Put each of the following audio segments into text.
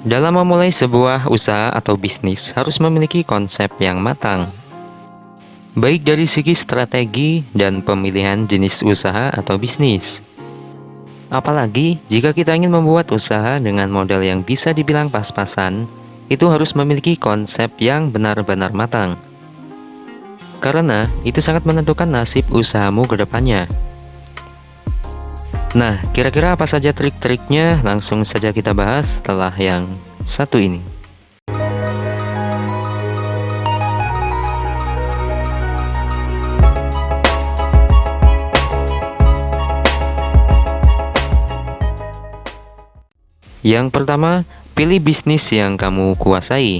Dalam memulai sebuah usaha atau bisnis harus memiliki konsep yang matang, baik dari segi strategi dan pemilihan jenis usaha atau bisnis. Apalagi jika kita ingin membuat usaha dengan modal yang bisa dibilang pas-pasan, itu harus memiliki konsep yang benar-benar matang. Karena itu sangat menentukan nasib usahamu ke depannya. Nah, kira-kira apa saja trik-triknya? Langsung saja kita bahas setelah yang satu ini. Yang pertama, pilih bisnis yang kamu kuasai.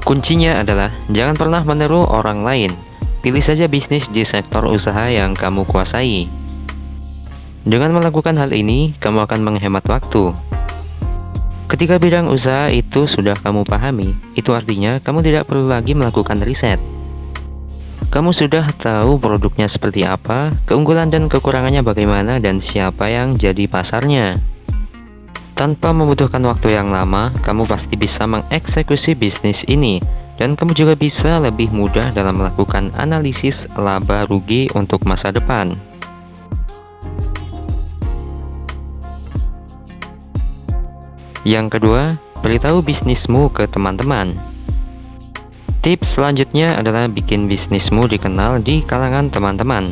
Kuncinya adalah jangan pernah meniru orang lain. Pilih saja bisnis di sektor usaha yang kamu kuasai. Dengan melakukan hal ini, kamu akan menghemat waktu. Ketika bidang usaha itu sudah kamu pahami, itu artinya kamu tidak perlu lagi melakukan riset. Kamu sudah tahu produknya seperti apa, keunggulan dan kekurangannya bagaimana, dan siapa yang jadi pasarnya. Tanpa membutuhkan waktu yang lama, kamu pasti bisa mengeksekusi bisnis ini, dan kamu juga bisa lebih mudah dalam melakukan analisis laba rugi untuk masa depan. Yang kedua, beritahu bisnismu ke teman-teman. Tips selanjutnya adalah bikin bisnismu dikenal di kalangan teman-teman.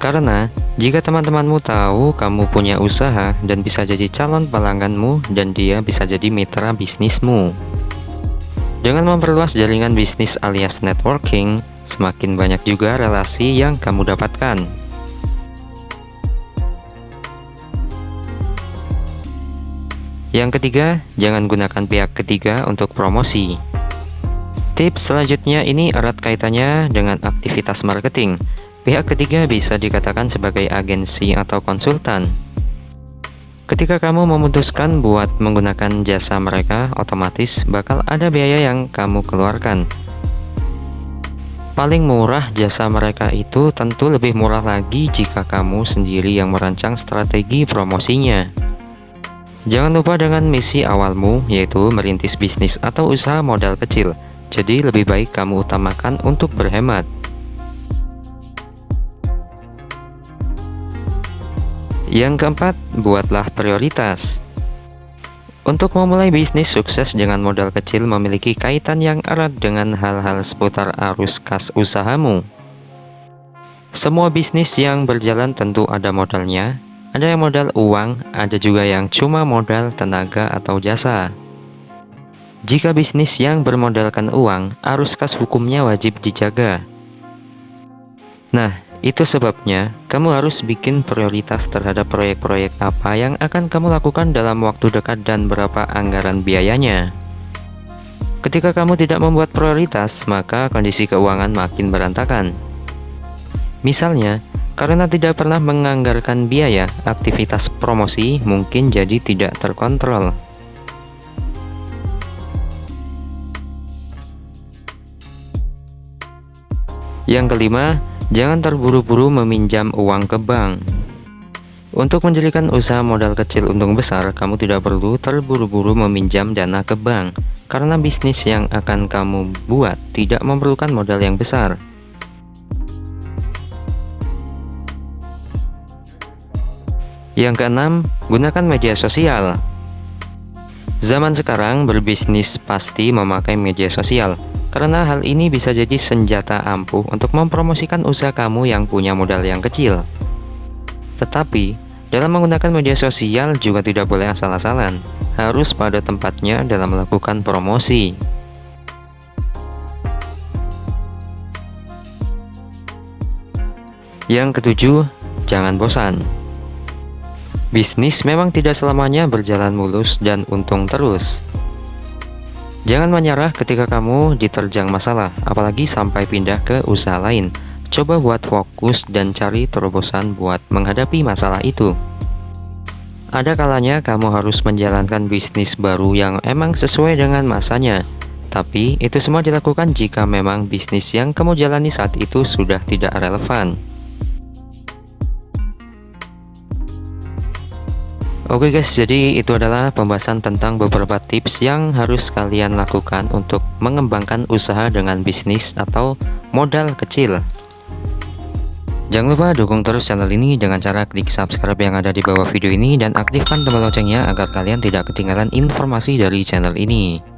Karena jika teman-temanmu tahu kamu punya usaha dan bisa jadi calon pelangganmu, dan dia bisa jadi mitra bisnismu. Dengan memperluas jaringan bisnis alias networking, semakin banyak juga relasi yang kamu dapatkan. Yang ketiga, jangan gunakan pihak ketiga untuk promosi. Tips selanjutnya ini erat kaitannya dengan aktivitas marketing. Pihak ketiga bisa dikatakan sebagai agensi atau konsultan. Ketika kamu memutuskan buat menggunakan jasa mereka, otomatis bakal ada biaya yang kamu keluarkan. Paling murah jasa mereka itu tentu lebih murah lagi jika kamu sendiri yang merancang strategi promosinya. Jangan lupa dengan misi awalmu, yaitu merintis bisnis atau usaha modal kecil. Jadi lebih baik kamu utamakan untuk berhemat. Yang keempat, buatlah prioritas. Untuk memulai bisnis sukses dengan modal kecil memiliki kaitan yang erat dengan hal-hal seputar arus kas usahamu. Semua bisnis yang berjalan tentu ada modalnya. Ada yang modal uang, ada juga yang cuma modal tenaga atau jasa. Jika bisnis yang bermodalkan uang, arus kas hukumnya wajib dijaga. Nah, itu sebabnya kamu harus bikin prioritas terhadap proyek-proyek apa yang akan kamu lakukan dalam waktu dekat dan berapa anggaran biayanya. Ketika kamu tidak membuat prioritas, maka kondisi keuangan makin berantakan. Misalnya, karena tidak pernah menganggarkan biaya, aktivitas promosi mungkin jadi tidak terkontrol. Yang kelima, jangan terburu-buru meminjam uang ke bank. Untuk menjadikan usaha modal kecil untung besar, kamu tidak perlu terburu-buru meminjam dana ke bank, karena bisnis yang akan kamu buat tidak memerlukan modal yang besar. Yang keenam, gunakan media sosial. Zaman sekarang berbisnis pasti memakai media sosial, karena hal ini bisa jadi senjata ampuh untuk mempromosikan usaha kamu yang punya modal yang kecil. Tetapi, dalam menggunakan media sosial juga tidak boleh asal-asalan, harus pada tempatnya dalam melakukan promosi. Yang ketujuh, jangan bosan. Bisnis memang tidak selamanya berjalan mulus dan untung terus. Jangan menyerah ketika kamu diterjang masalah, apalagi sampai pindah ke usaha lain. Coba buat fokus dan cari terobosan buat menghadapi masalah itu. Ada kalanya kamu harus menjalankan bisnis baru yang emang sesuai dengan masanya. Tapi itu semua dilakukan jika memang bisnis yang kamu jalani saat itu sudah tidak relevan. Oke guys, jadi itu adalah pembahasan tentang beberapa tips yang harus kalian lakukan untuk mengembangkan usaha dengan bisnis atau modal kecil. Jangan lupa dukung terus channel ini dengan cara klik subscribe yang ada di bawah video ini dan aktifkan tombol loncengnya agar kalian tidak ketinggalan informasi dari channel ini.